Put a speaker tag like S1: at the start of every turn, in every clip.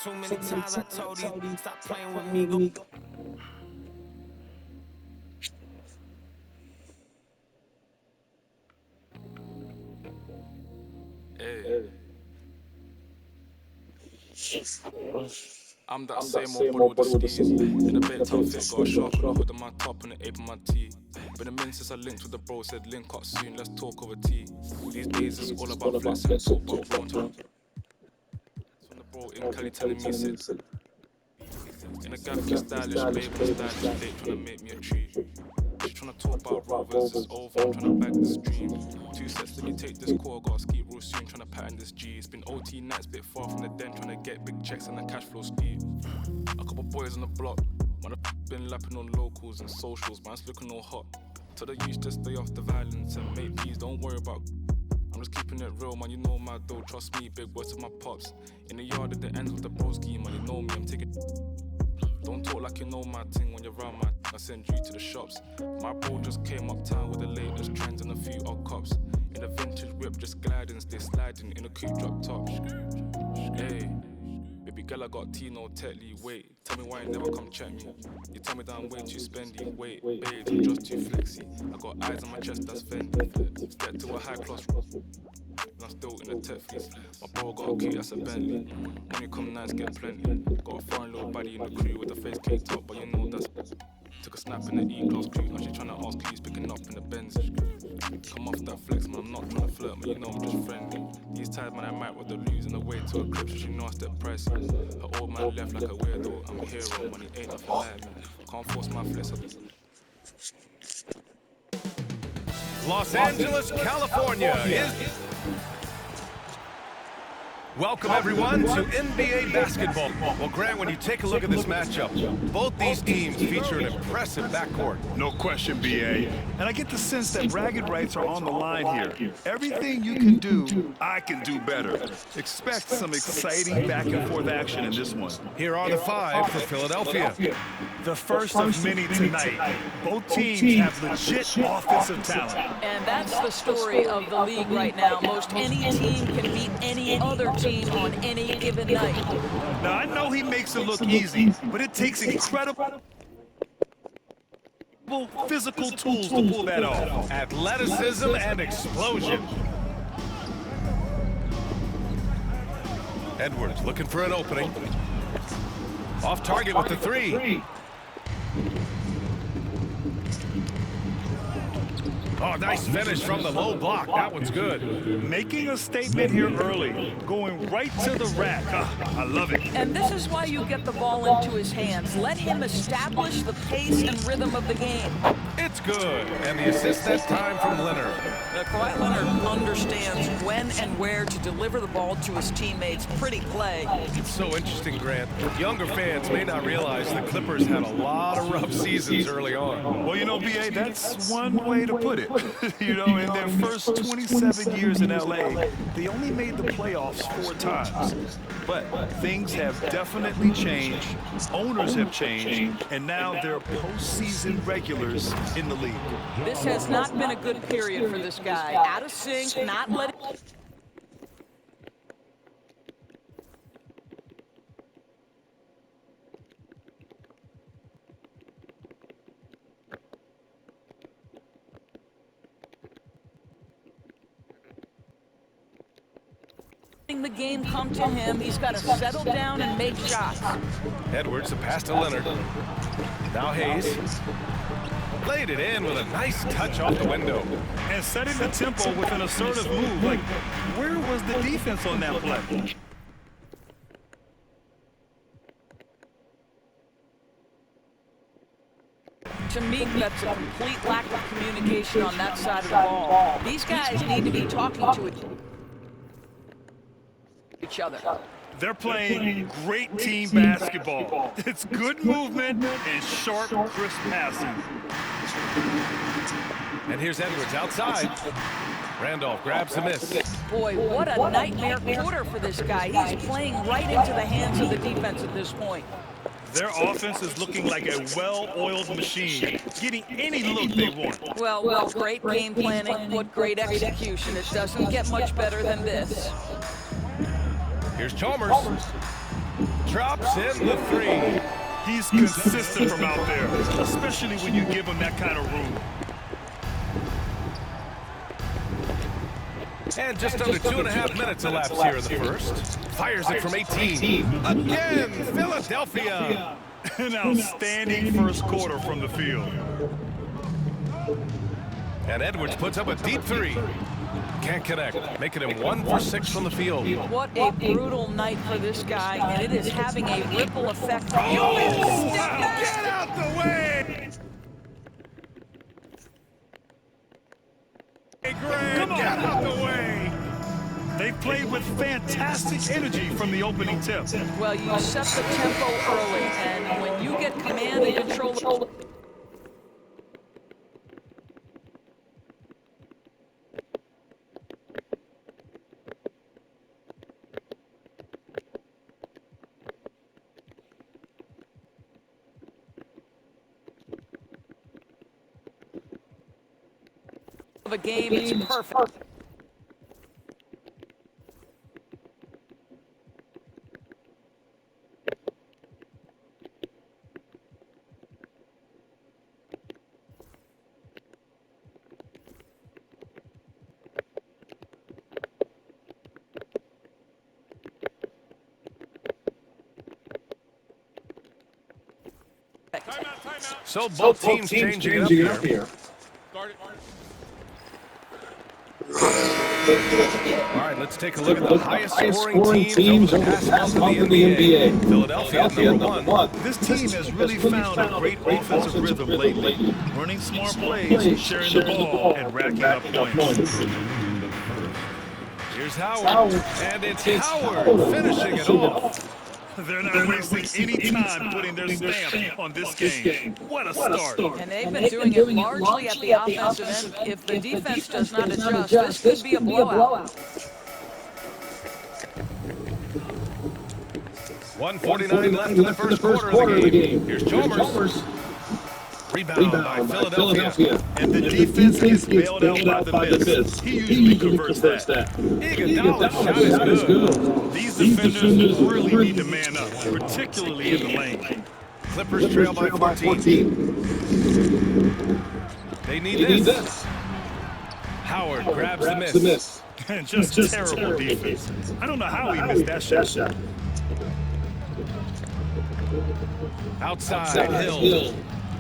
S1: Too many times I told you, stop playing with me, go. Hey. I'm that same old bully with the skis. In a bit tough fit, got a sharp hood on my top and an ape on my tee. Been a minute since I linked with the bro, said link up soon, let's talk over tea. These days it's all about flexing, talk about phone time. From the bro in Cali telling me sit. In a gaff, stylish babe, with a stylish date, trying to make me a tree. She tryna talk about rovers, it's over, I'm tryna bag this dream. 2 sets, let me take this call, gotta ski real soon, tryna pattern this G. It's been OT nights, bit far from the den, tryna get big checks and the cash flow ski. A couple boys on the block, man, I've been lapping on locals and socials, man's looking all hot. Tell the youth to stay off the violence and mate, please don't worry about. I'm just keeping it real, man, you know my dough, trust me, big words to my pops. In the yard at the ends with the broski, man, you know me, I'm taking. Don't talk like you know my thing when you're around my I send you to the shops. My bro just came uptown with the latest trends and a few odd cops. In a vintage whip, just gliding, stay sliding in a coupe drop top. Hey, baby girl, I got Tino Tetley. Wait, tell me why you never come check me. You tell me that I'm way too spendy. Wait, babe, I'm just too flexy. I got eyes on my chest, that's Fendi. Step to a high class. And I'm still in the tech fleece. My bro got a key, that's a Bentley. When you come nice, get plenty. Got a foreign little body in the crew with a face caked up, but you know that's. Took a snap in the E-class crew. Now she tryna ask who's picking up in the Benz. Come off that flex, man, I'm not tryna flirt, man, you know I'm just friendly. These times, man, I might with the lose on the way to a crib, so she know I step pricey. Her old man left like a weirdo. I'm a hero, man, he ain't nothing like me. Can't force my flex.
S2: Los Angeles, California is... Welcome, everyone, to NBA basketball. Well, Grant, when you take a look at this matchup, both these teams feature an impressive backcourt.
S3: No question, BA. And I get the sense that bragging rights are on the line here. Everything you can do, I can do better. Expect some exciting back-and-forth action in this one.
S2: Here are the 5 for Philadelphia.
S3: The first of many tonight. Both teams have legit offensive talent.
S4: And that's the story of the league right now. Most any team can beat any other team on any given night.
S3: Now, I know he makes it look easy, but it takes incredible physical tools to pull that off.
S2: Athleticism and explosion. Edwards looking for an opening. Off target with the 3. Oh, nice finish from the low block. That one's good.
S3: Making a statement here early. Going right to the rack. I love it.
S4: And this is why you get the ball into his hands. Let him establish the pace and rhythm of the game.
S2: It's good. And the assist that time from Leonard.
S4: Kawhi Leonard understands when and where to deliver the ball to his teammates. Pretty play.
S2: It's so interesting, Grant. Younger fans may not realize the Clippers had a lot of rough seasons early on.
S3: Well, you know, BA, that's one way to put it. You know, in their first 27 years in LA, they only made the playoffs 4 times. But things have definitely changed, owners have changed, and now they're postseason regulars in the league.
S4: This has not been a good period for this guy. Out of sync, not letting... the game come to him. He's got to settle down and make shots.
S2: Edwards, the pass to Leonard. Now Hayes. Played it in with a nice touch off the window.
S3: And setting the tempo with an assertive move. Like, where was the defense on that play?
S4: To me, that's a complete lack of communication on that side of the ball. These guys need to be talking to each other.
S3: They're playing great team basketball. It's good movement and sharp, crisp passing.
S2: And here's Edwards outside. Randolph grabs the miss.
S4: Boy, what a nightmare quarter for this guy. He's playing right into the hands of the defense at this point.
S3: Their offense is looking like a well-oiled machine, getting any look they want.
S4: Well, great game planning, what great execution. It doesn't get much better than this.
S2: Here's Chalmers. Drops in the three.
S3: He's consistent from out there, especially when you give him that kind of room.
S2: And just under 2.5 minutes elapsed here in the first. Fires it from 18. Again, Philadelphia.
S3: An outstanding first quarter from the field.
S2: And Edwards puts up a deep three. Can't connect, making him 1 for 6 from the field.
S4: What a brutal night for this guy, and it is having a ripple effect.
S3: Oh, get out the way! Hey, Greg, get out the way! They played with fantastic energy from the opening tip.
S4: Well, you set the tempo early, and when you get command and control of a game, it's perfect.
S2: So both teams changing it up here. All right, let's take a look at the highest scoring teams over the past month in the NBA. Philadelphia, number 1.
S3: This team has really found a great offensive rhythm lately, running smart plays, sharing the ball, and racking up points.
S2: Here's Howard, and it's Howard finishing it off.
S3: They're not wasting any time putting their stamp on this game. What a start.
S4: And they've been doing it largely at the offensive end. If the defense does not adjust, this could be a blowout.
S2: 1:49 left in the first quarter of the game. Here's Chalmers. Rebound by Philadelphia.
S3: And the defense gets bailed out by the miss. He usually converts that.
S2: Iguodala's shot is good.
S3: These defenders really need to man up, particularly in the lane.
S2: Clippers trail by 14. They need this. Howard grabs the miss.
S3: And just terrible defense. I don't know how he missed that shot.
S2: Outside, Hill.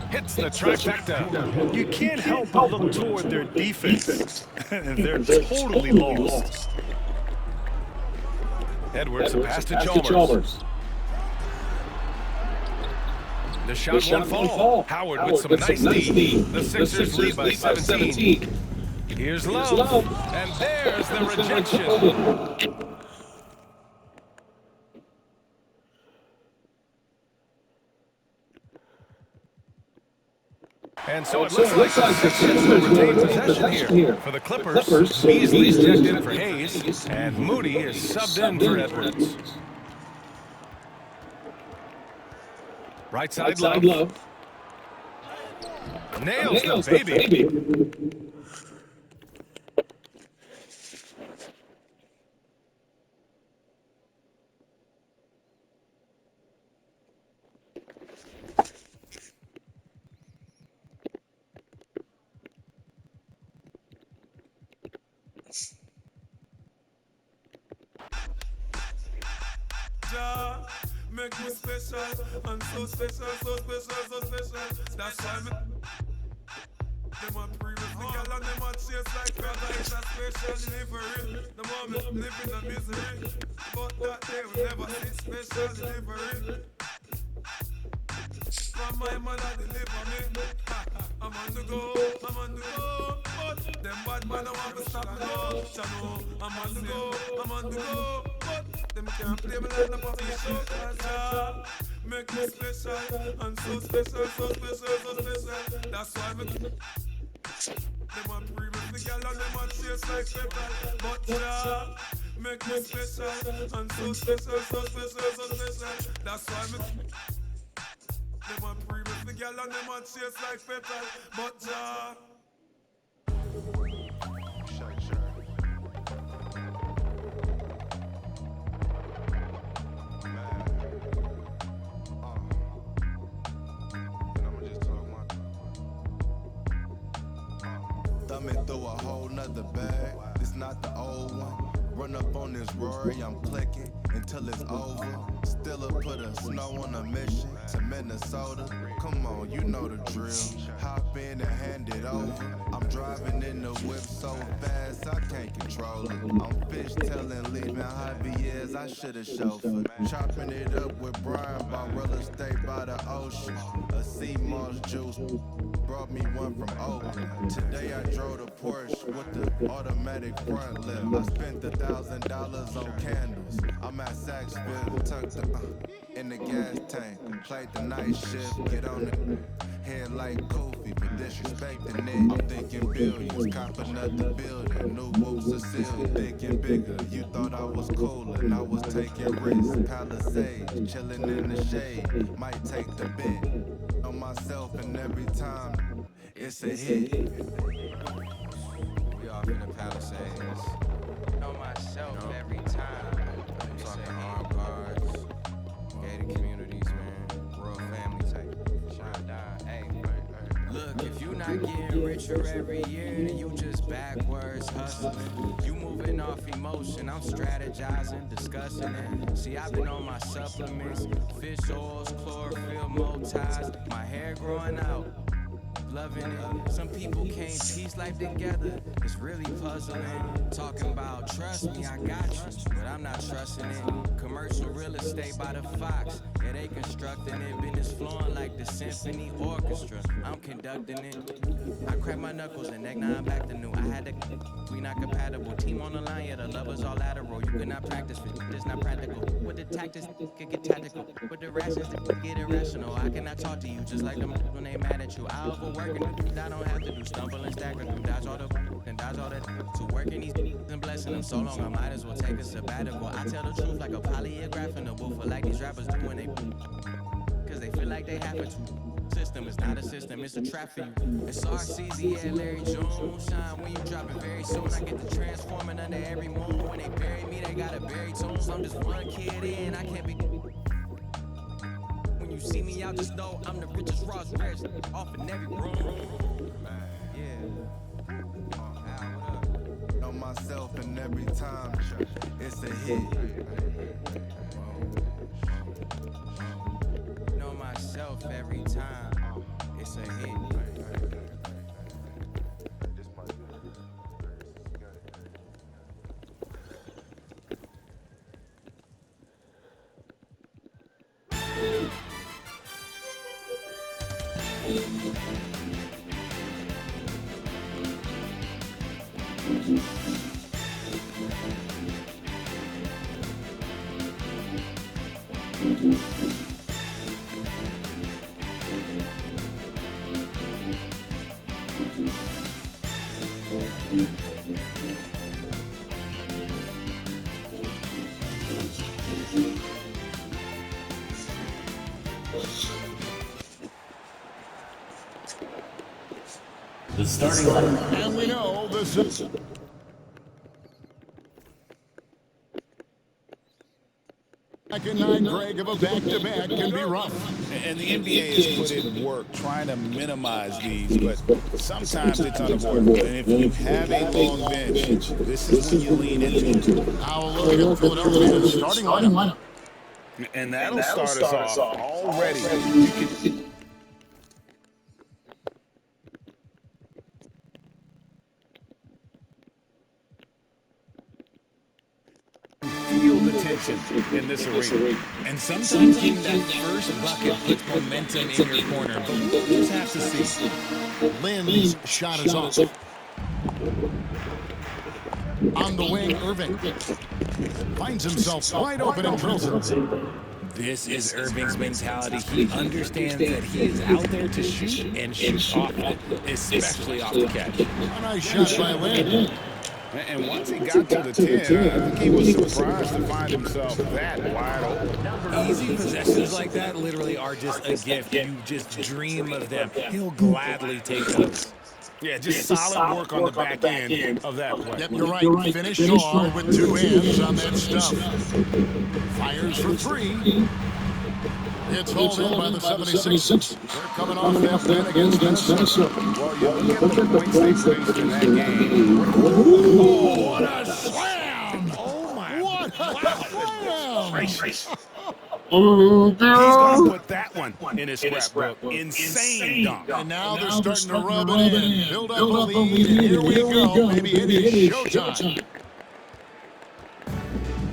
S2: Hits the trifecta.
S3: You can't help but look toward their defense. They're totally lost.
S2: Edwards, a pass to Chalmers. The shot won't fall. Howard with some nice D. The Sixers lead by 17. Here's Love. And there's the rejection. And so it looks like the Sixers will retain possession here. For the Clippers, Beasley's checked in for Hayes, and Moody is subbed in for Edwards. Right side, Love. Nails the baby.
S5: Make me special, and so special, so special, so special. That's why me them a previously girl and them a chase like feather. It's a special delivery. The moment living in misery, but that day we never see special delivery. From my mother deliver me. I'm on the go, but them bad man don't want to stop me go. Chano, I'm on the go, but them can't play me like the politician. Make me special, and so special, so special, so special. That's why me them a previously girl and them a chase like pepper. But yeah, make me special, and so special, so special, so special. That's why me Them a previous the girl and them a chase like petal. But Jah.
S6: Thumbing through a whole nother bag. It's not the old one. Run up on this Rory, I'm clicking until it's over. Still put a snow on a mission to Minnesota. Come on, you know the drill. Hop in and hand it over. I'm driving in the whip so fast I can't control it. I'm fishtailing, leaving Javier's, I should've chauffeured. Chopping it up with Brian, bought real estate by the ocean. A sea moss juice brought me one from Oakland. Today I drove the Porsche with the automatic front lift. I spent $1,000 on candles. I'm at Saxville, tucked in the gas tank. Played the night shift, get on it. Head like Kofi for disrespecting it. I'm thinking billions, cop another building. New moves are sealed, thinking bigger. You thought I was cool and I was taking risks. Palisades, chilling in the shade. Might take the bit on myself and every time it's a hit.
S7: We off in the Palisades. Know myself every time. I'm talking armed guards, gated communities, man. Rural family type. Shine down. Hey, look, if you not getting richer every year, then you just backwards hustling. You moving off emotion, I'm strategizing, discussing it. See, I've been on my supplements, fish oils, chlorophyll, Motize, my hair growing out. Loving it. Some people can't piece life together. It's really puzzling. Talking about trust me, I got you, but I'm not trusting it. Commercial real estate by the Fox. Yeah, they constructing it. Business flowing like the symphony orchestra. I'm conducting it. I crack my knuckles and neck, now I'm back to new. I had to, we not compatible. Team on the line, yeah, the lovers all lateral. You cannot practice for it's not practical. With the tactics, can get tactical. With the rations, get irrational. I cannot talk to you just like them when they mad at you. I overwork. I don't have to do stumble and stagger through, dodge all the and dodge all that. To working these and blessing them so long, I might as well take a sabbatical. I tell the truth like a polygraph in the booth, like these rappers do when they, cause they feel like they have to. System is not a system, it's a trap for you. It's RCZ, yeah, Larry Jones. Shine when you drop it very soon. I get to transforming under every moon. When they bury me, they gotta bury tunes. I'm just one kid in, I can't be. You see me out, just know I'm the richest Ross Rich off in every room. Yeah. What up?
S6: Know myself and every time it's a hit.
S7: Know myself every time it's a hit.
S8: The starting lineup.
S9: And we know this is... Second night, Greg, of a back-to-back can be rough.
S3: And the NBA has put in work trying to minimize these, but sometimes it's unavoidable. And if you have a long bench, this is when you lean into it.
S9: Now a look at Philadelphia's starting lineup.
S3: And that'll start us off already. You can... Feel the tension in this arena.
S8: And sometimes getting that first bucket puts momentum in your corner, but we'll just have to see.
S9: Lynn's shot is off. On the wing, Irving finds himself wide open and drills it.
S8: This is Irving's mentality. He understands that he is out there to shoot and shoot often, especially off the catch.
S9: A nice shot by Lynn.
S2: And once he got to the 10, I think he was surprised to find himself that wide open.
S8: Easy possessions like that literally are just a gift. You just dream of them. He'll gladly take those.
S2: Yeah, just solid work on the back end of that play.
S9: Yep, you're right. Finish strong with two hands on that stuff. Fires for three. It's hauled in by the 76ers. They're coming off that win against Minnesota.
S2: Well, you look at the points they produced in that game.
S9: Oh, what a slam!
S8: Oh, my.
S9: What a slam!
S2: He's going to put that one in his scrapbook. Insane dunk.
S9: And now they're starting to rub it in. Build up a lead, and here we go. Maybe it is showtime.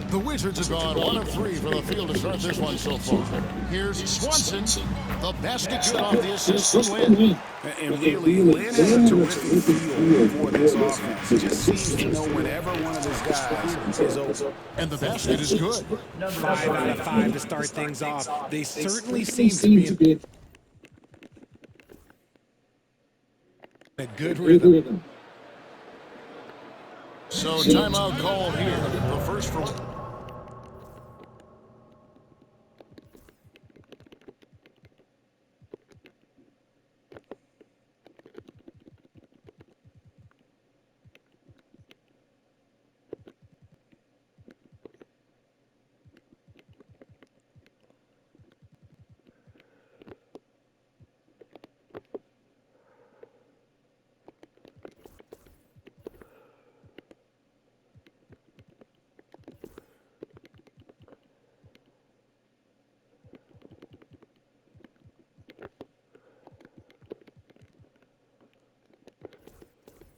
S9: The Wizards have gone 1 of 3 from the field to start this one so far. Here's Swanson, the basket good off the assist from Lynn.
S2: And really, Lynn has a terrific feel for this offense. He just seems to know whenever one of his guys is open.
S9: And the basket is good.
S8: 5 out of 5 to start things off. They certainly seem to be in a good rhythm.
S9: So timeout call here. The first for...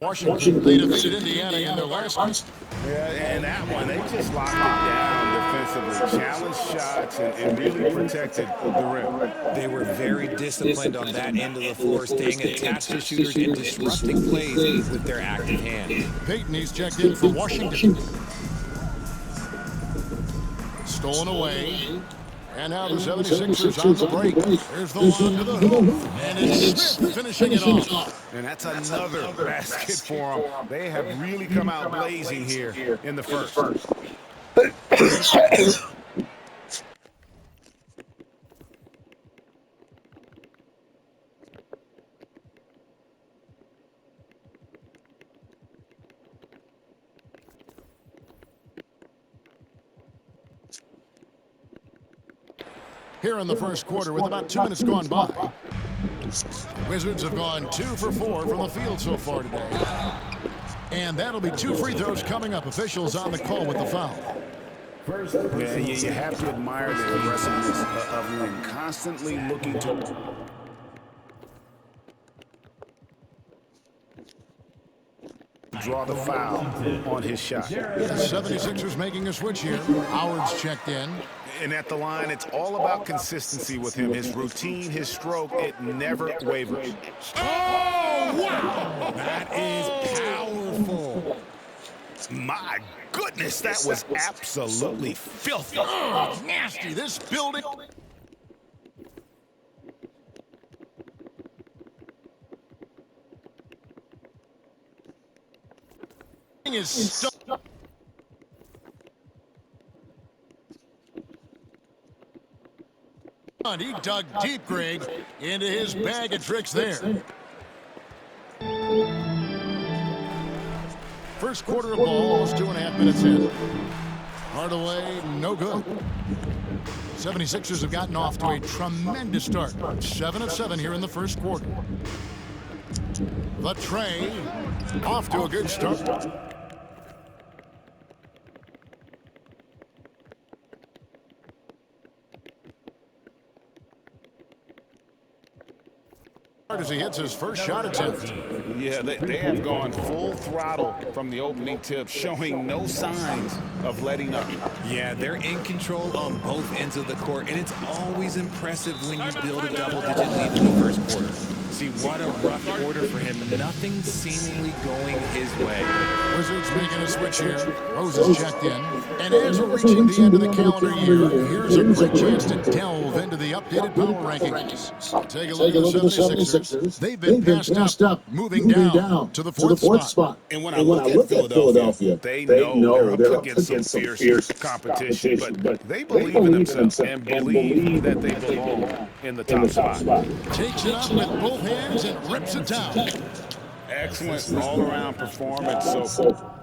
S9: Washington, they defeated Indiana in their last one.
S2: Yeah, and that one, they just locked it down defensively. Challenged shots and really protected the rim.
S8: They were very disciplined on that end of the floor, staying attached to shooters and disrupting plays with their active hand.
S9: Peyton, he's checked in for Washington. Stolen away. And now the 76ers on the break. There's the lob to the hoop. And it's Smith finishing it off.
S2: And that's another basket for them. They have really come out blazing here in the first.
S9: Here in the first quarter with about 2 minutes gone by. Wizards have gone 2 for 4 from the field so far today. And that'll be 2 free throws coming up. Officials on the call with the foul.
S2: Yeah, you have to admire the aggressiveness of Lynn, constantly looking to... draw the foul on his shot.
S9: The 76ers making a switch here. Howard's checked in.
S2: And at the line, it's all about consistency with him. His routine, his stroke, it never wavers.
S9: Oh, wow!
S8: That is powerful.
S2: My goodness, that was absolutely filthy.
S9: Oh, nasty. This building... is stuck. He dug deep, Greg, into his bag of tricks there. First quarter of ball, almost 2.5 minutes in. Hardaway, no good. 76ers have gotten off to a tremendous start. 7 of 7 here in the first quarter. The Trey, off to a good start. As he hits his first shot attempt.
S2: Yeah, they have gone full throttle from the opening tip, showing no signs of letting up.
S8: Yeah, they're in control on both ends of the court, and it's always impressive when you build a double-digit lead in the first quarter. See, what a rough order for him. Nothing seemingly going his way.
S9: Wizards making a switch here. Rose is checked in. And as we're reaching the end of the calendar year, here's a great chance to delve into the updated power rankings. Take a look at the 76ers. They've been passed up, moving down to the fourth spot.
S3: And when I look at Philadelphia, they know they're up against some fierce competition, but they believe in themselves and believe that they belong in the top spot.
S9: Takes it up with both hands and rips it down.
S3: Excellent all-around performance so far.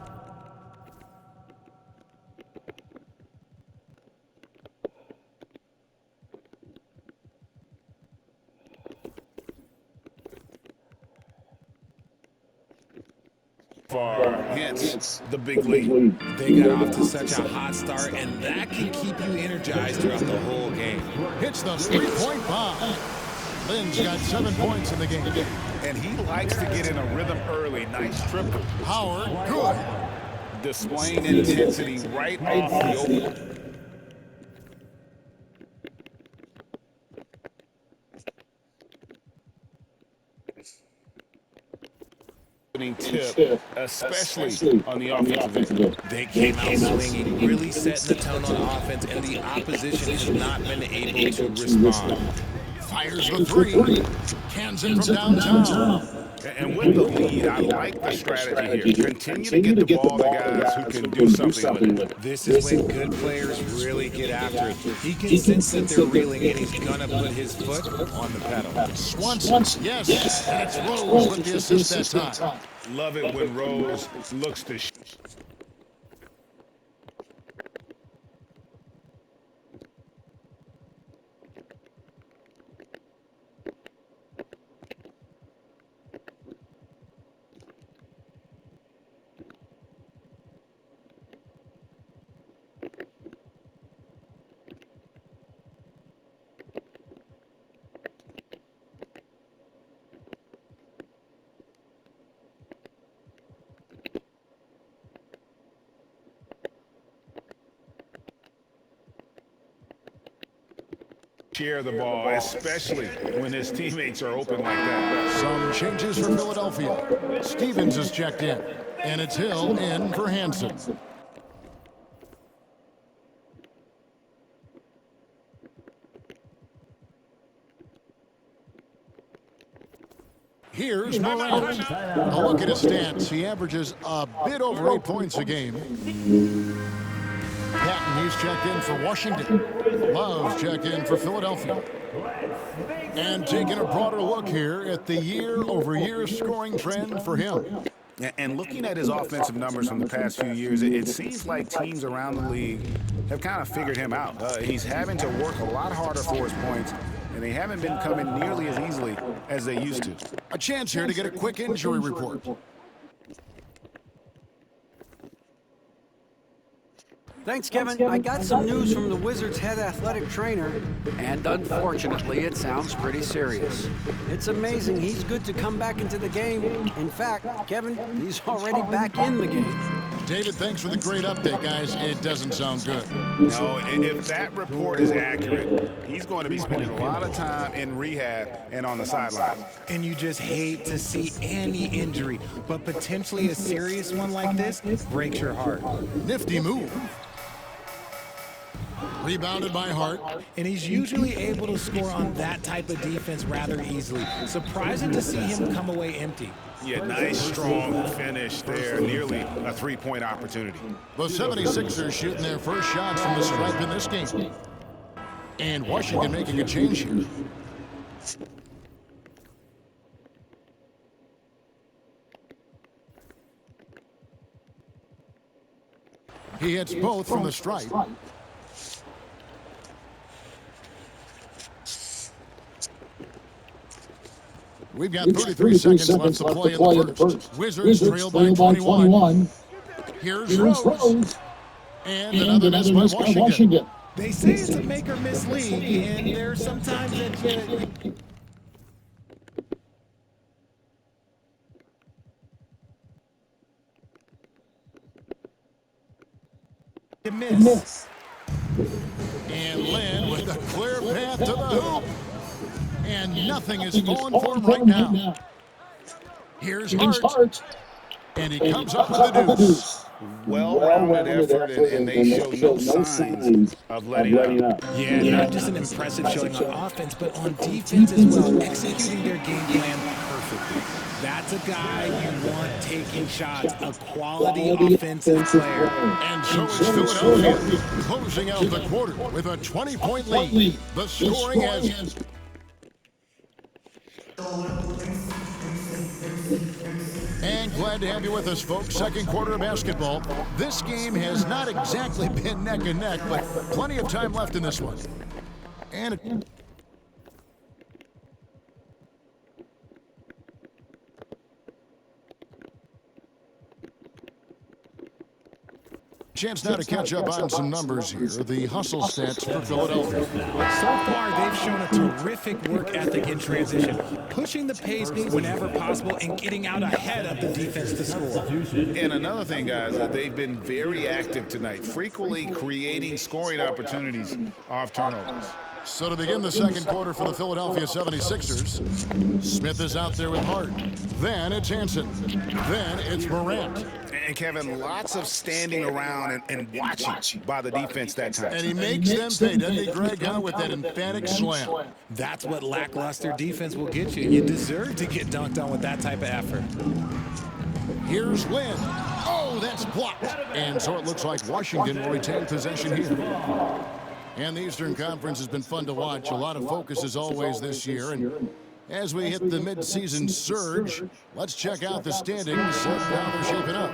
S3: Hence the big lead.
S8: They got off to such a hot start, and that can keep you energized throughout the whole game.
S9: Hits the three-point bomb. Lynn's got 7 points in the game.
S3: And he likes to get in a rhythm early. Nice triple.
S9: Howard, good.
S3: Displaying intensity right off the open. Tip, especially on the offensive end.
S8: They came out swinging, really setting the tone on offense, and the opposition has not been able to respond.
S9: Fires the three. Cans it from downtown.
S3: And with the lead, I like the strategy here. Continue to get the ball to guys who can do something with it.
S8: This is when good players really get after it. He can sense that they're reeling, and he's going to put his foot on the pedal.
S9: Swanson, yes, and it's Rose with the assist that time.
S3: Love it when Rose looks to share the ball, especially when his teammates are open like that.
S9: Some changes for Philadelphia. Stevens is checked in, and it's Hill in for Hansen. Here's Morant. A look at his stats. He averages a bit over 8 points a game. Patton, he's checked in for Washington. Love's checked in for Philadelphia. And taking a broader look here at the year-over-year scoring trend for him.
S3: And looking at his offensive numbers from the past few years, it seems like teams around the league have kind of figured him out. He's having to work a lot harder for his points, and they haven't been coming nearly as easily as they used to.
S9: A chance here to get a quick injury report.
S10: Thanks, Kevin. I got some news from the Wizards' head athletic trainer, and unfortunately, it sounds pretty serious. It's amazing he's good to come back into the game. In fact, Kevin, he's already back in the game.
S9: David, thanks for the great update, guys. It doesn't sound good.
S3: No, if that report is accurate, he's going to be spending a lot of time in rehab and on the sideline.
S8: And you just hate to see any injury, but potentially a serious one like this breaks your heart.
S9: Nifty move. Rebounded by Hart.
S8: And he's usually able to score on that type of defense rather easily. Surprising to see him come away empty.
S3: Yeah, nice, strong finish there. Nearly a three-point opportunity.
S9: The 76ers shooting their first shots from the stripe in this game. And Washington making a change here. He hits both from the stripe. We've got 33 seconds left to play in the first. Wizards trail by 21. Here's Rose. And another miss by Washington.
S8: They say it's a make or miss league, and there's sometimes that you miss.
S9: And Lynn with a clear path to the hoop. And nothing is falling for him right now. Here's Hart. And he comes up with the deuce.
S11: Well-rounded effort, and they show no signs of letting up.
S8: Yeah, not just an impressive showing on offense, but on defense as well, executing their game plan perfectly. That's a guy you want taking shots, a quality offensive player.
S9: And so is Philadelphia, closing out the quarter with a 20-point lead. The scoring has... And glad to have you with us, folks. Second quarter of basketball. This game has not exactly been neck and neck, but plenty of time left in this one. And chance now to catch up on some numbers here. The hustle stats for Philadelphia.
S8: So far, they've shown a terrific work ethic in transition, pushing the pace whenever possible and getting out ahead of the defense to score.
S11: And another thing, guys, they've been very active tonight, frequently creating scoring opportunities off turnovers.
S9: So to begin the second quarter for the Philadelphia 76ers, Smith is out there with Hart. Then it's Hansen. Then it's Morant.
S11: And Kevin, lots of standing around and watching by the defense that time.
S9: And he makes them pay, doesn't he, Greg, with that emphatic slam.
S8: That's what lackluster defense will get you. You deserve to get dunked on with that type of effort.
S9: Here's Lynn. Oh, that's blocked. And so it looks like Washington will retain possession here. And the Eastern Conference has been fun to watch. A lot of focus as always this year. And as we hit the mid-season surge, let's check out the standings and how they're shaping up.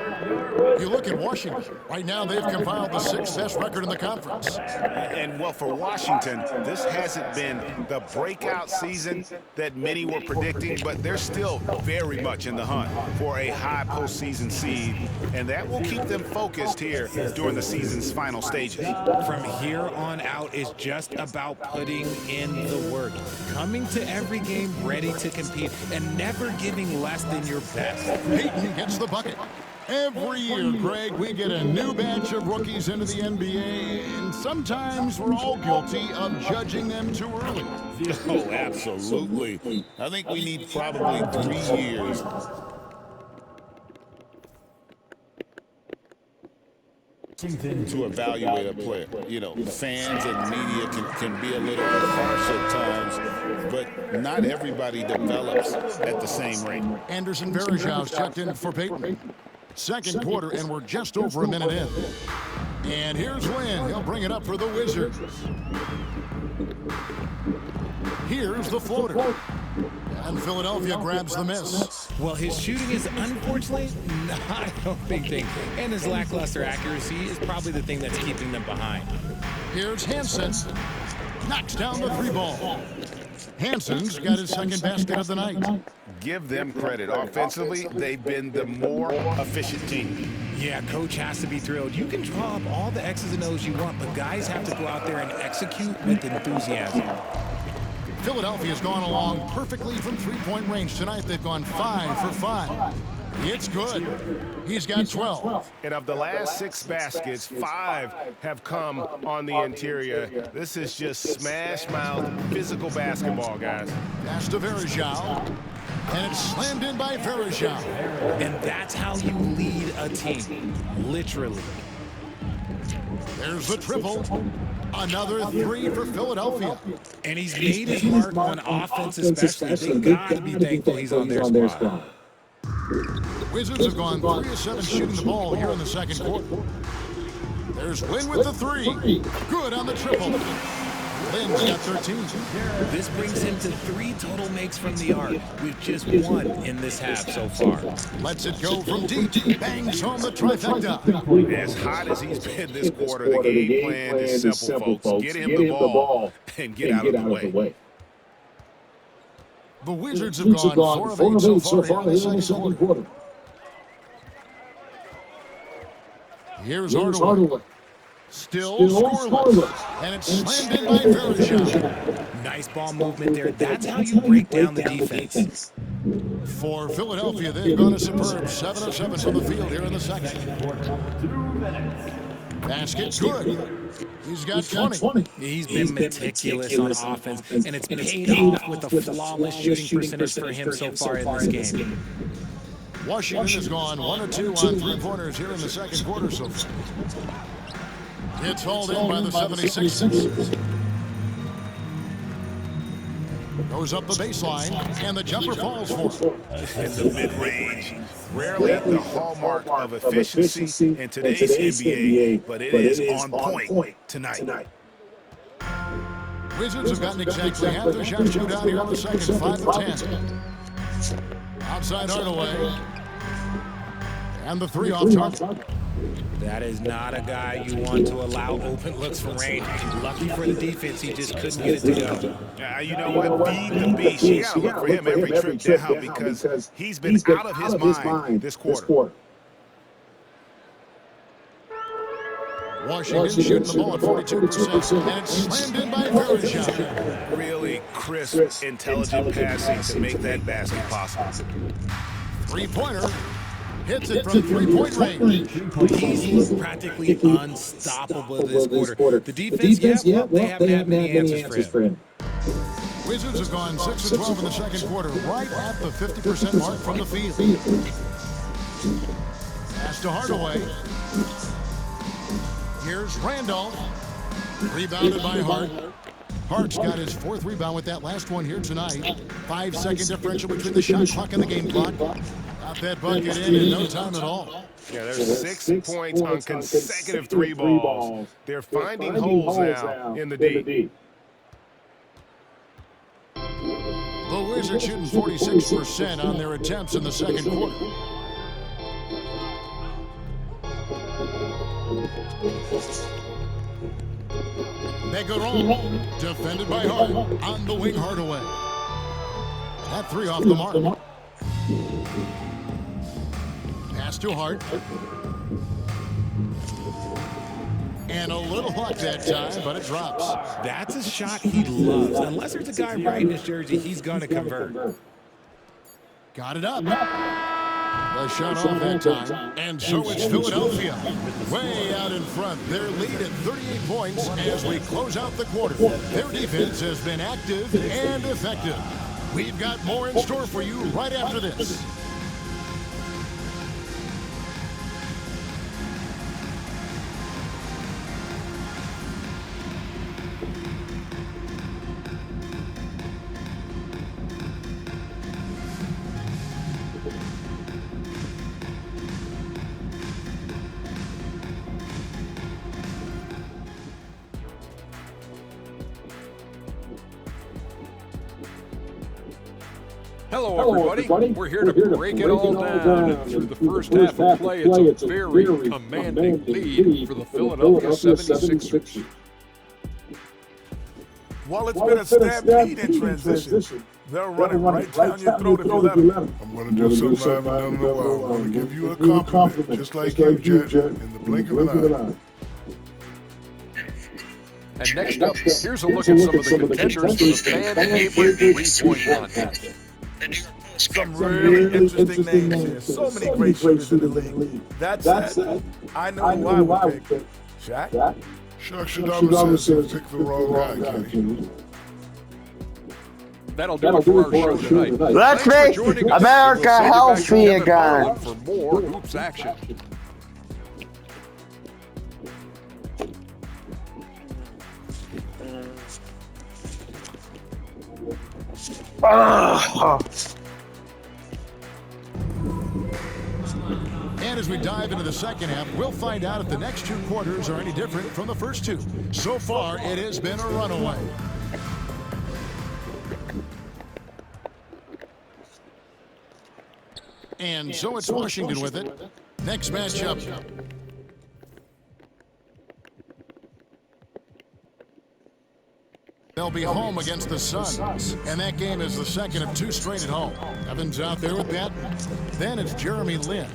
S9: You look at Washington. Right now, they've compiled the 6th best record in the conference.
S11: And, well, for Washington, this hasn't been the breakout season that many were predicting, but they're still very much in the hunt for a high postseason seed, and that will keep them focused here during the season's final stages.
S8: From here on out is just about putting in the work, coming to every game ready to compete, and never giving less than your best.
S9: Peyton gets the bucket. Every year, Greg, we get a new batch of rookies into the NBA, and sometimes we're all guilty of judging them too early.
S11: Oh, absolutely. I think we need probably 3 years to evaluate a player. You know, fans and media can be a little harsh at times, but not everybody develops at the same rate.
S9: Anderson Varejao checked in for Peyton. Second quarter, and we're just over a minute in. And here's Lynn. He'll bring it up for the Wizards. Here's the floater. And Philadelphia grabs the miss.
S8: Well, his shooting is unfortunately not a big thing. And his lackluster accuracy is probably the thing that's keeping them behind.
S9: Here's Hansen. Knocks down the 3-ball. Hansen's got his second basket of the night.
S11: Give them credit. Offensively, they've been the more efficient team.
S8: Yeah, coach has to be thrilled. You can draw up all the X's and O's you want, but guys have to go out there and execute with enthusiasm.
S9: Philadelphia's gone along perfectly from three-point range tonight. They've gone 5 for 5. It's good. He's got 12.
S11: And of the last 6 baskets, 5 have come on the interior. This is just smash-mouth physical basketball, guys.
S9: Pass to Varejao. And it's slammed in by Varejao.
S8: And that's how you lead a team, literally.
S9: There's the triple. Another 3 for Philadelphia.
S8: And he's made his mark on offense especially. They got to be thankful he's on their squad.
S9: The Wizards have gone 3 of 7 shooting the ball here in the second quarter. There's Lynn with the 3. Good on the triple. Lynn's got 13.
S8: This brings him to 3 total makes from the arc, with just 1 in this half so far.
S9: Lets it go from deep. Bangs home the trifecta.
S11: As hot as he's been this quarter, the game plan is simple, folks. Get him the ball and get out of the way.
S9: The Wizards have gone 4 of 8 so far in the second quarter. Here's Hardaway. Still scoreless. And it's slammed in by Varejao.
S8: Nice ball movement there. That's how you break down the defense.
S9: For Philadelphia, they've gone a superb 7 of 7 from the field here in the second. Basket good. He's got 20.
S8: He's been meticulous on offense, and it's paid off with a flawless shooting percentage for him so far in this game.
S9: Washington has gone 1 of 2 on three-pointers here in the second quarter so far. It's hauled in by the 76ers. Goes up the baseline, and the jumper falls for him.
S11: In the mid-range, rarely the hallmark of efficiency in today's NBA, but it is on point tonight.
S9: Wizards have gotten exactly half their shots shoot out here in the second, 5 of 10. Outside Hardaway. And the three off target.
S8: That is not a guy you want to allow open looks from range. Lucky for the defense, he just couldn't get it to go.
S11: You know what? Feed the beast. You got to look for him every trip down because he's been out of his mind this quarter.
S9: Washington shooting the ball at 42%, and it's slammed in by Varejao.
S11: Really crisp, intelligent passing to make that basket possible.
S9: Three-pointer. Hits it from three-point range.
S8: He's practically unstoppable this quarter. The defense, yeah, they haven't had many answers for him.
S9: Wizards have gone 6 of 12 in the second quarter, right at the 50% mark from the field. Pass to Hardaway. Here's Randolph. Rebounded by Hart. Hart's got his 4th rebound with that last one here tonight. 5-second differential between the shot clock and the game clock. Got that bucket in no time at all.
S11: Yeah, there's 6 points on consecutive 3 balls. They're finding holes now in the D.
S9: The Wizards shooting 46% on their attempts in the second quarter. They go wrong. Defended by Hart. On the wing, Hardaway. That 3 off the mark. Pass to Hart. And a little luck that time, but it drops.
S8: That's a shot he loves. Unless there's a guy right in his jersey, he's going to convert.
S9: Got it up. The shot off that time. And so it's Philadelphia. Way out in front. Their lead at 38 points as we close out the quarter. Their defense has been active and effective. We've got more in store for you right after this.
S12: Hello, everybody. We're here to break it all down. And through the first half of play, it's a very commanding lead for the Philadelphia 76ers.
S5: Well, it's been a stampede in transition. They're running right down your throat if you let them.
S13: I'm going to do something I haven't done in a while. I'm going to give you a compliment, just like you, Jet, in the blink of an eye.
S12: And next up, here's a look at some of the contenders for the fan-favorite three-point contest.
S5: Some really interesting names here. So many great shooters in the league. That said, I know who I would pick. Shaq?
S13: Shaq should always says pick the wrong guy, Kenny.
S12: That'll do it for our show tonight.
S14: Let's make America healthy again.
S12: For more hoops action.
S9: And as we dive into the second half, we'll find out if the next 2 quarters are any different from the first 2. So far, it has been a runaway. And so it's Washington with it. Next matchup. They'll be home against the Suns, and that game is the second of 2 straight at home. Evans out there with that. Then it's Jeremy Lin.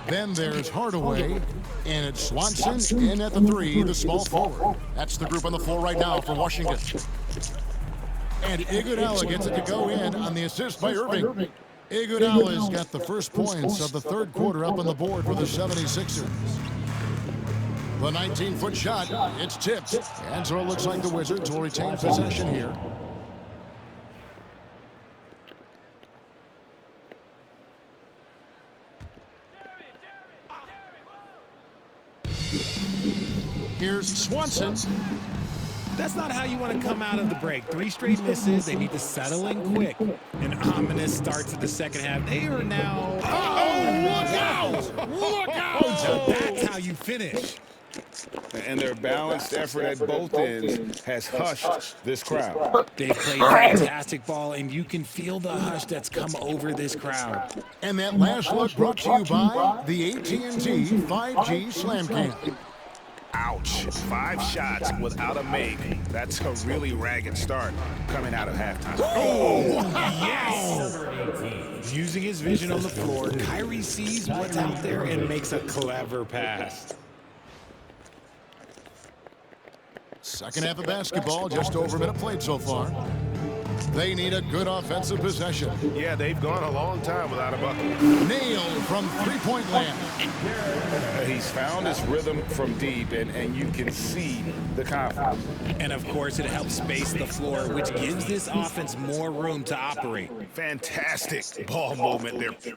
S9: Then there's Hardaway, and it's Swanson in at the 3, the small forward. That's the group on the floor right now for Washington. And Iguodala gets it to go in on the assist by Irving. Iguodala's got the first points of the third quarter up on the board for the 76ers. The 19-foot shot, it's tipped. And so it looks like the Wizards will retain possession here. Here's Swanson.
S8: That's not how you want to come out of the break. 3 straight misses. They need to settle in quick. An ominous start to the second half. They are now...
S9: Oh, look out! Look out!
S8: So that's how you finish.
S11: And their balanced effort at both ends has hushed this crowd.
S8: They played fantastic ball, and you can feel the hush that's come over this crowd.
S9: And that last look brought to you by the AT&T 5G Slam Cam.
S11: Ouch. 5 shots without a make. That's a really ragged start coming out of halftime.
S8: Oh, yes! Using his vision on the floor, Kyrie sees what's out there and makes a clever pass.
S9: Second half of basketball, just over a minute played so far. They need a good offensive possession.
S11: Yeah, they've gone a long time without a bucket.
S9: Nailed from three-point land.
S11: He's found his rhythm from deep, and you can see the confidence.
S8: And, of course, it helps space the floor, which gives this offense more room to operate.
S11: Fantastic ball movement. They're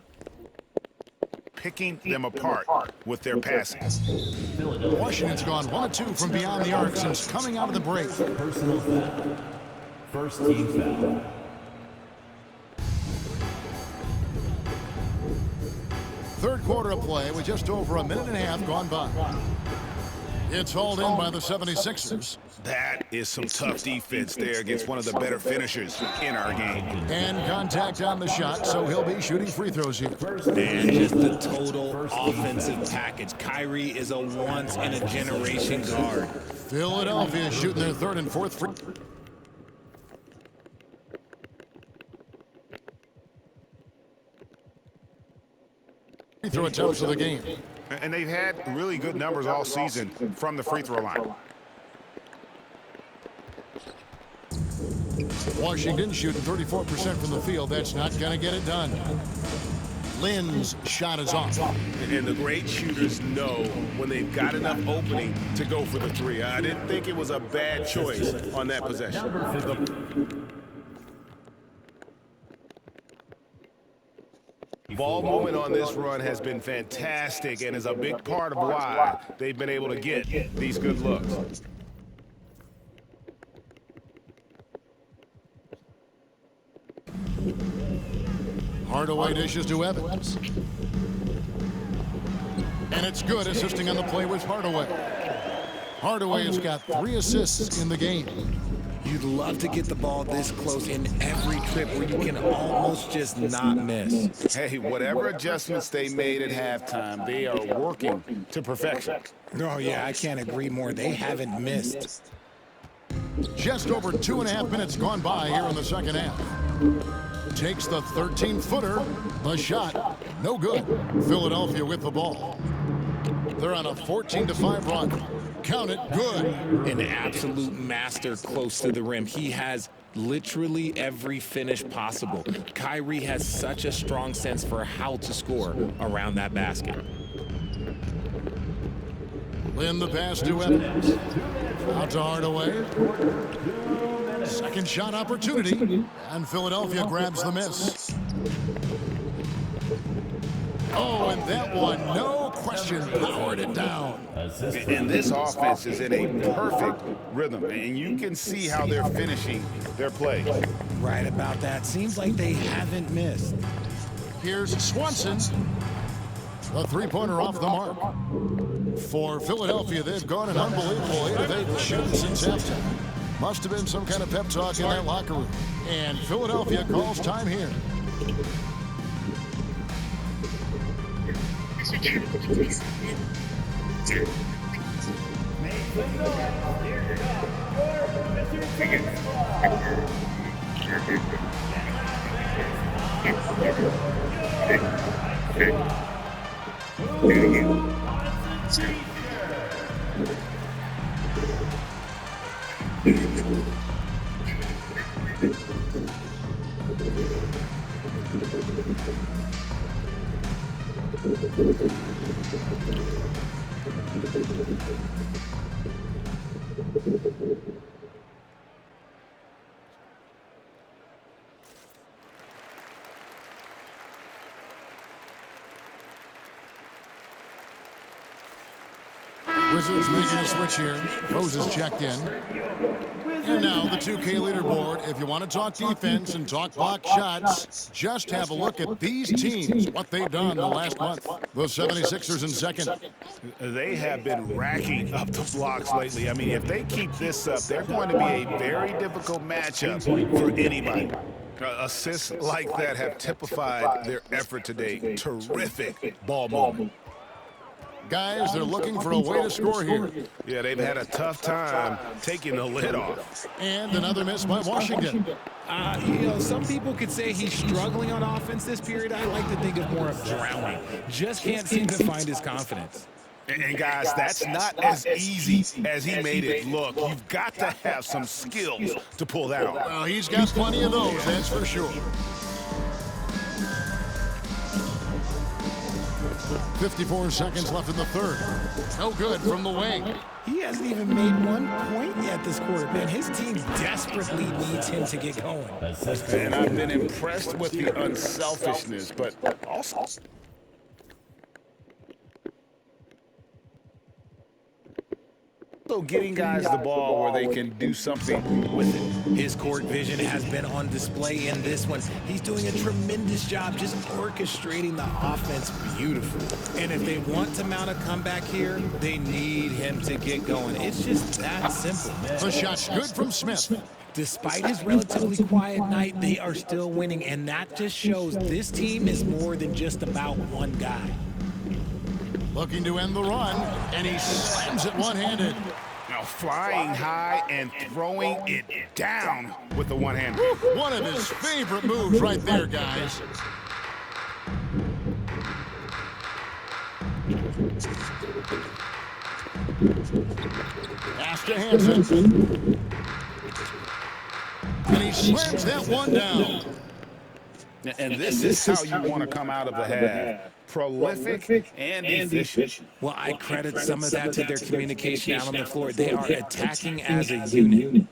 S11: picking them apart with their passing.
S9: Washington's gone 1 of 2 from beyond the arc since coming out of the break.
S15: Personal foul. First team foul.
S9: Third quarter of play with just over a minute and a half gone by. It's hauled in by the 76ers.
S11: That is some tough defense there against one of the better finishers in our game.
S9: And contact on the shot, so he'll be shooting free throws here.
S8: And just the total offensive package. Kyrie is a once-in-a-generation guard.
S9: Philadelphia shooting their third and fourth free. Free throw attempts of the game.
S11: And they've had really good numbers all season from the free throw line.
S9: Washington shooting 34% from the field. That's not going to get it done. Lynn's shot is off.
S11: And the great shooters know when they've got enough opening to go for the three. I didn't think it was a bad choice on that possession. Ball movement on this run has been fantastic and is a big part of why they've been able to get these good looks.
S9: Hardaway dishes to Evans. And it's good, assisting on the play with Hardaway. Hardaway has got 3 assists in the game.
S8: You'd love to get the ball this close in every trip where you can almost just not miss.
S11: Hey, whatever adjustments they made at halftime, they are working to perfection.
S8: Oh, yeah, I can't agree more. They haven't missed.
S9: Just over 2.5 minutes gone by here in the second half. Takes the 13-footer. The shot, no good. Philadelphia with the ball. They're on a 14-5 run. Count it, good.
S8: An absolute master close to the rim. He has literally every finish possible. Kyrie has such a strong sense for how to score around that basket.
S9: Lynn the pass to Evans. Out to Hardaway. Second shot opportunity. And Philadelphia grabs the miss. Oh, and that one, no question, powered it down.
S11: And this offense is in a perfect rhythm, and you can see how they're finishing their play.
S8: Right about that. Seems like they haven't missed.
S9: Here's Swanson. The three-pointer off the mark. For Philadelphia, they've gone an unbelievable 8 of 8 shooting since halftime. Must have been some kind of pep talk in that locker room. And Philadelphia calls time here. Wizards making a switch here. Rose is checked in. And now the 2K leaderboard. If you want to talk defense and talk block shots, just have a look at these teams, what they've done the last month. The 76ers in second.
S11: They have been racking up the blocks lately. I mean, if they keep this up, they're going to be a very difficult matchup for anybody. Assists like that have typified their effort today. Terrific ball movement.
S9: Guys, they're looking for a way to score here.
S11: Yeah, they've had a tough time taking the lid off.
S9: And another miss by Washington.
S8: You know, some people could say he's struggling on offense this period. I like to think of more of drowning. Just can't seem to find his confidence.
S11: And guys, that's not as easy as he made it look. You've got to have some skills to pull that off.
S9: Well, he's got plenty of those, that's for sure. 54 seconds left in the third. No good from the wing.
S8: He hasn't even made 1 point yet this quarter, man. His team desperately needs him to get going.
S11: And I've been impressed with the unselfishness, but also getting guys the ball where they can do something with it.
S8: His court vision has been on display in this one. He's doing a tremendous job just orchestrating the offense beautifully. And if they want to mount a comeback here, they need him to get going. It's just that simple.
S9: The shot's good from Smith.
S8: Despite his relatively quiet night, they are still winning, and that just shows this team is more than just about one guy.
S9: Looking to end the run, and he slams it one-handed.
S11: Now flying high and throwing it down with the one-hand.
S9: One of his favorite moves right there, guys. Pass to Hansen. And he slams that one down.
S11: And this is how you want to come out of the half. Prolific and efficient.
S8: Well, I credit some of that to their communication out on the floor. They are attacking as a unit.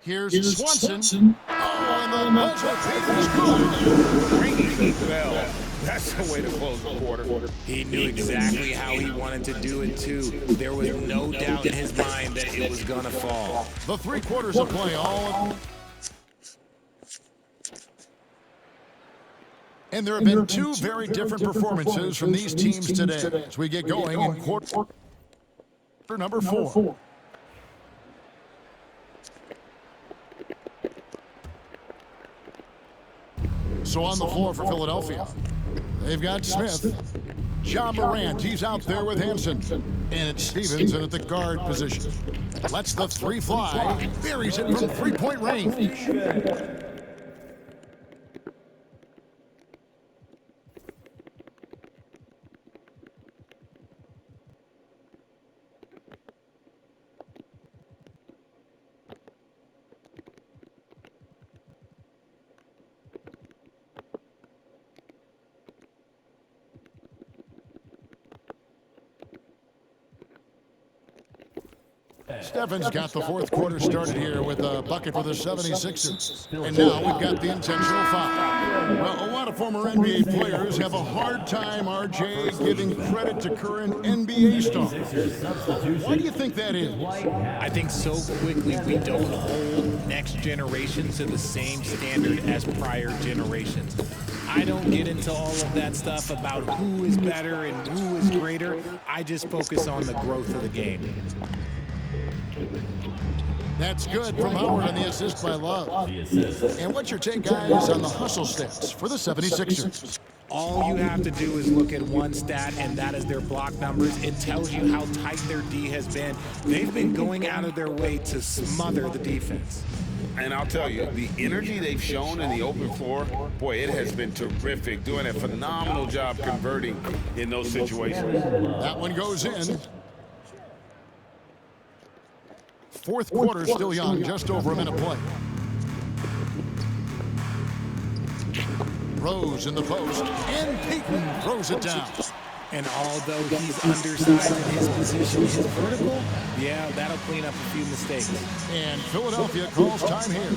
S9: Here's Swanson. Oh, and the buzzer beater is good.
S11: Ringing the bell. That's the way to close the quarter.
S8: He knew exactly how he wanted to do it, too. There was no doubt in his mind that it was going to fall.
S9: The 3 quarters of play, all. And there have been 2 very different performances from these teams today as we get going in quarter number 4. So on the floor for Philadelphia, they've got Smith. Ja Morant, he's out there with Hansen. And it's Stevens in at the guard position. Lets the 3 fly, buries it from 3-point range. Stephens got the 4th quarter started here with a bucket for the 76ers. And now we've got the intentional foul. Well, a lot of former NBA players have a hard time, RJ, giving credit to current NBA stars. Why do you think that is?
S8: I think so quickly we don't hold next generation to the same standard as prior generations. I don't get into all of that stuff about who is better and who is greater. I just focus on the growth of the game.
S9: That's good from Howard on the assist by Love. And what's your take, guys, on the hustle stats for the 76ers?
S8: All you have to do is look at one stat, and that is their block numbers. It tells you how tight their D has been. They've been going out of their way to smother the defense.
S11: And I'll tell you, the energy they've shown in the open floor, boy, it has been terrific. Doing a phenomenal job converting in those situations.
S9: That one goes in. 4th quarter still young, just over a minute play. Rose in the post, and Payton throws it down.
S8: And although he's undersized in his position, his vertical, yeah, that'll clean up a few mistakes.
S9: And Philadelphia calls time here.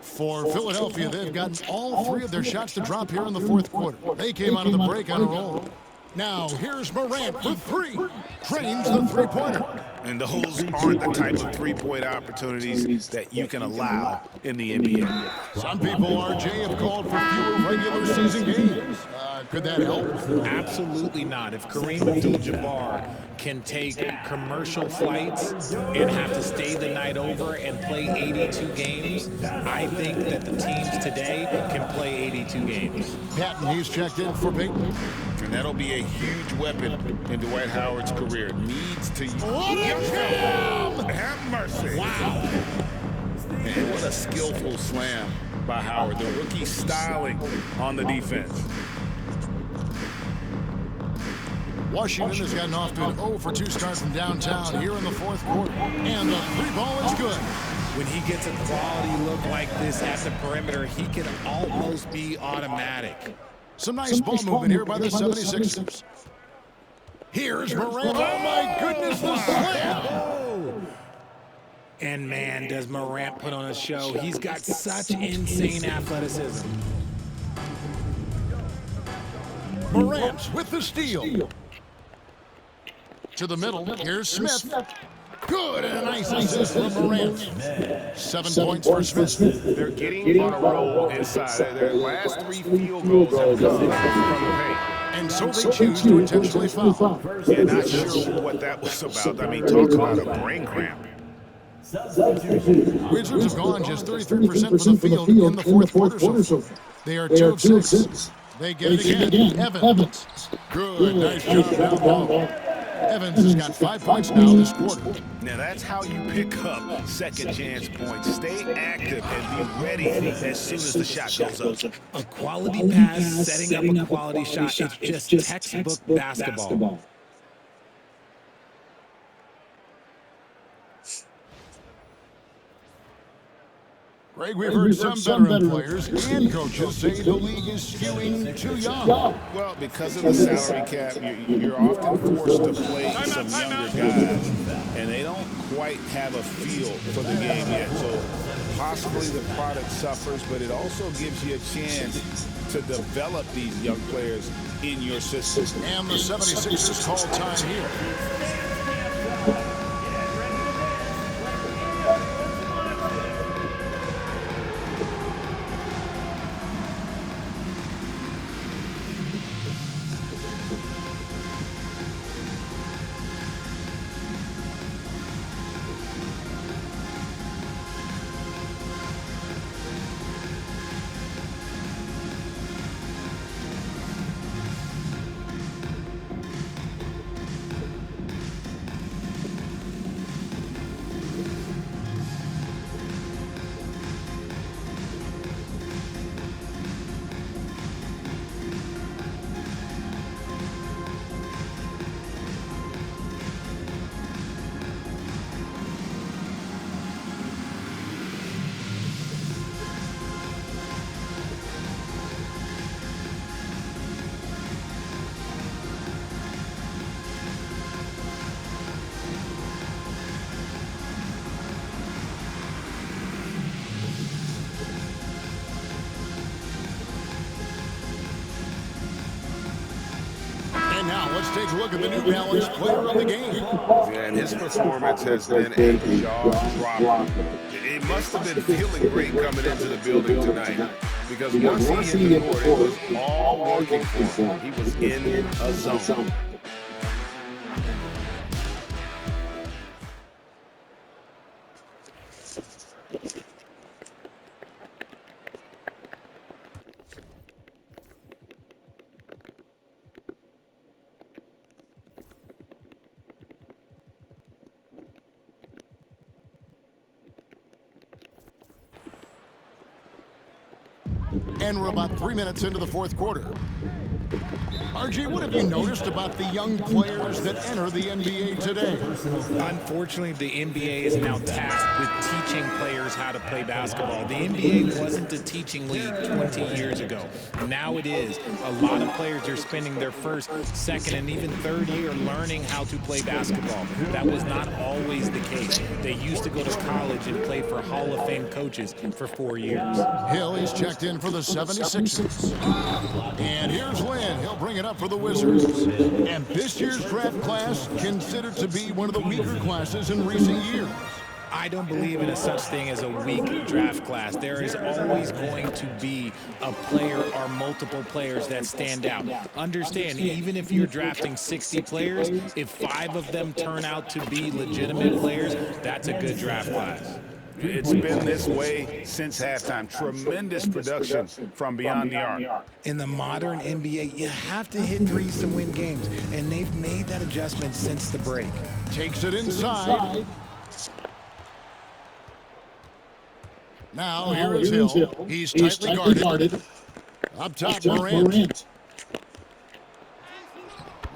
S9: For Philadelphia, they've gotten all three of their shots to drop here in the fourth quarter. They came out of the break on a roll. Now, here's Morant for three. Drains the three-pointer.
S11: And those aren't the types of three-point opportunities that you can allow in the NBA.
S9: Some people, RJ, have called for fewer regular season games. Could that help?
S8: Absolutely not. If Kareem Abdul-Jabbar can take commercial flights and have to stay the night over and play 82 games, I think that the teams today can play 82 games.
S9: Patton, he's checked in for Peyton.
S11: And that'll be a huge weapon in Dwight Howard's career. Needs to use have mercy.
S8: Wow.
S11: And what a skillful slam by Howard. The rookie styling on the defense.
S9: Washington has gotten off to an 0-for-2 start from downtown here in the fourth quarter. And the three ball is good.
S8: When he gets a quality look like this at the perimeter, he can almost be automatic.
S9: Some nice ball movement here by the 76ers. Here's Morant. Oh, my goodness, the slam.
S8: And, man, does Morant put on a show. He's got such insane athleticism.
S9: Morant with the steal. To the middle, here's Smith. Good, and a nice assist from Morant. 7 points for Smith.
S11: They're getting on a roll inside. Their last 3 field goals have come from the paint.
S9: And so they choose to intentionally foul.
S11: Yeah, not sure what that was about. I mean, talk about a brain cramp.
S9: Wizards have gone just 33% from the field in the fourth quarter so far. They are 2 of 6. They get it again. Evans. Good, nice job down low. Evans has got 5 points now this quarter.
S11: Now that's how you pick up second chance points. Stay active and be ready as soon as the shot goes up.
S8: A quality pass, setting up a quality shot. It's just textbook basketball.
S9: Greg, we've heard some veteran players and coaches say the league is skewing too young.
S11: Well, because of the salary cap, you're often forced to play some younger guys, and they don't quite have a feel for the game yet. So possibly the product suffers, but it also gives you a chance to develop these young players in your system.
S9: And the 76ers call time here. Now let's take a look at the New Balance player of the game.
S11: Yeah, and his performance has been a jaw-dropper. It must have been feeling great coming into the building tonight, because once he hit the court, it was all working for him. He was in a zone.
S9: And we're about 3 minutes into the fourth quarter. RJ, what have you noticed about the young players that enter the NBA today?
S8: Unfortunately, the NBA is now tasked with teaching players how to play basketball. The NBA wasn't a teaching league 20 years ago. Now it is. A lot of players are spending their first, second, and even third year learning how to play basketball. That was not always the case. They used to go to college and play for Hall of Fame coaches for 4 years.
S9: Hill is checked in for the 76ers. And here's Lynn. He'll bring it up for the Wizards. And this year's draft class considered to be one of the weaker classes in recent years.
S8: I don't believe in a such thing as a weak draft class. There is always going to be a player or multiple players that stand out. Understand, even if you're drafting 60 players, if 5 of them turn out to be legitimate players, that's a good draft class.
S11: It's been this way since halftime. Tremendous production from beyond the arc.
S8: In the modern NBA, you have to hit threes to win games, and they've made that adjustment since the break.
S9: Takes it inside. Now here is Hill. He's tightly guarded. Up top, Morant.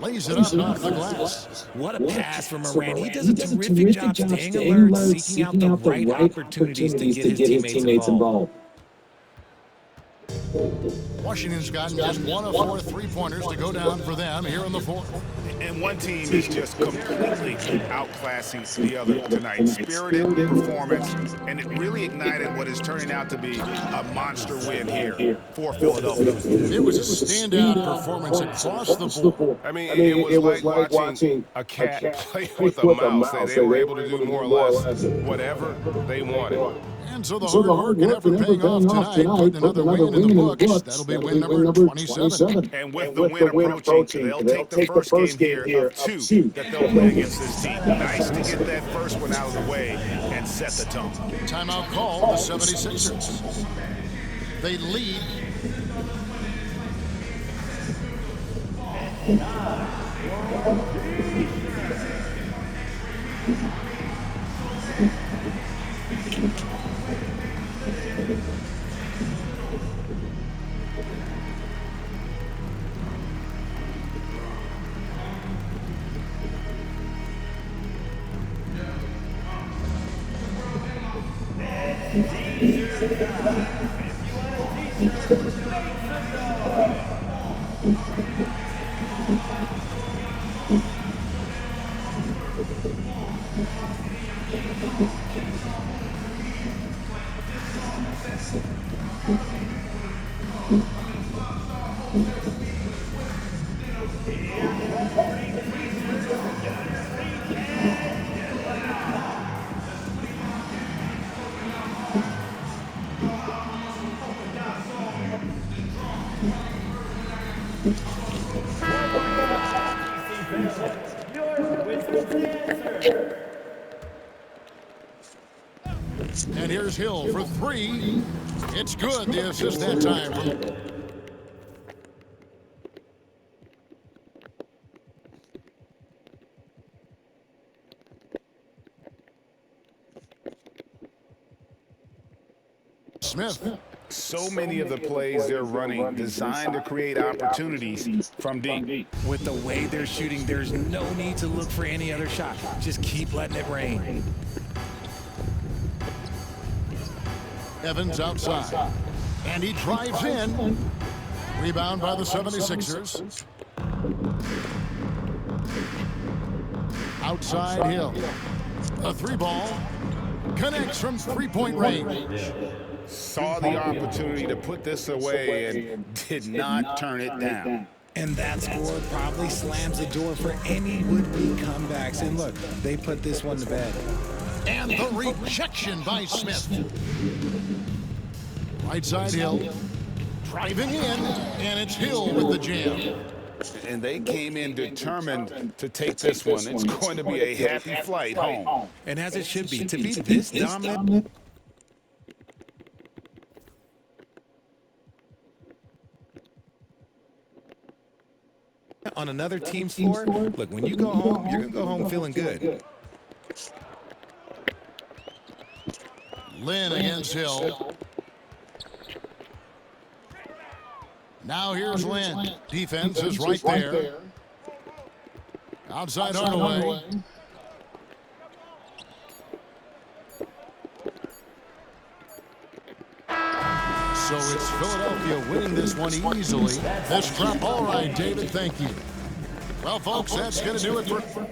S9: Lays it up off the glass.
S8: What a pass from Morant. He does a terrific job staying alert, seeking out the right opportunities to get his teammates involved.
S9: Washington's gotten just 1 of 4 three-pointers to go down for them here in the fourth.
S11: And one team is just completely outclassing the other tonight. Spirited performance, and it really ignited what is turning out to be a monster win here for Philadelphia.
S9: It was a standout performance across the board.
S11: I mean, it was like watching a cat play with a mouse. They were able to do more or less whatever they wanted.
S9: And so the hard work and effort paying off tonight, putting another win in the books. That'll be win number 27.
S11: And with the win approaching, they'll take the first game here of 2 that they'll play against this team. Nice to get that first one out of the way and set the tone.
S9: Timeout call, the 76ers. They lead. And here's Hill for 3. It's good. The assist that time. Smith.
S11: So many of the plays they're running designed to create opportunities from deep.
S8: With the way they're shooting, there's no need to look for any other shot. Just keep letting it rain.
S9: Evans outside. And he drives in. Rebound by the 76ers. Outside Hill. A 3-ball. Connects from 3-point range.
S11: Saw the opportunity to put this away and did not turn it down.
S8: And that score probably slams the door for any would-be comebacks. And look, they put this one to bed.
S9: And the rejection by Smith. Right side Hill. Driving in, and it's Hill with the jam.
S11: And they came in determined to take this one. It's going to be a happy flight home.
S8: And as it should be, to be this dominant. On another team's floor, look, when you go home, you're going to go home feeling good.
S9: Lynn against Hill. Now here's Lynn. Defense is right there. Outside Hardaway. So it's Philadelphia winning this one easily. This drop. All right, David, thank you. Well, folks, that's going to do it for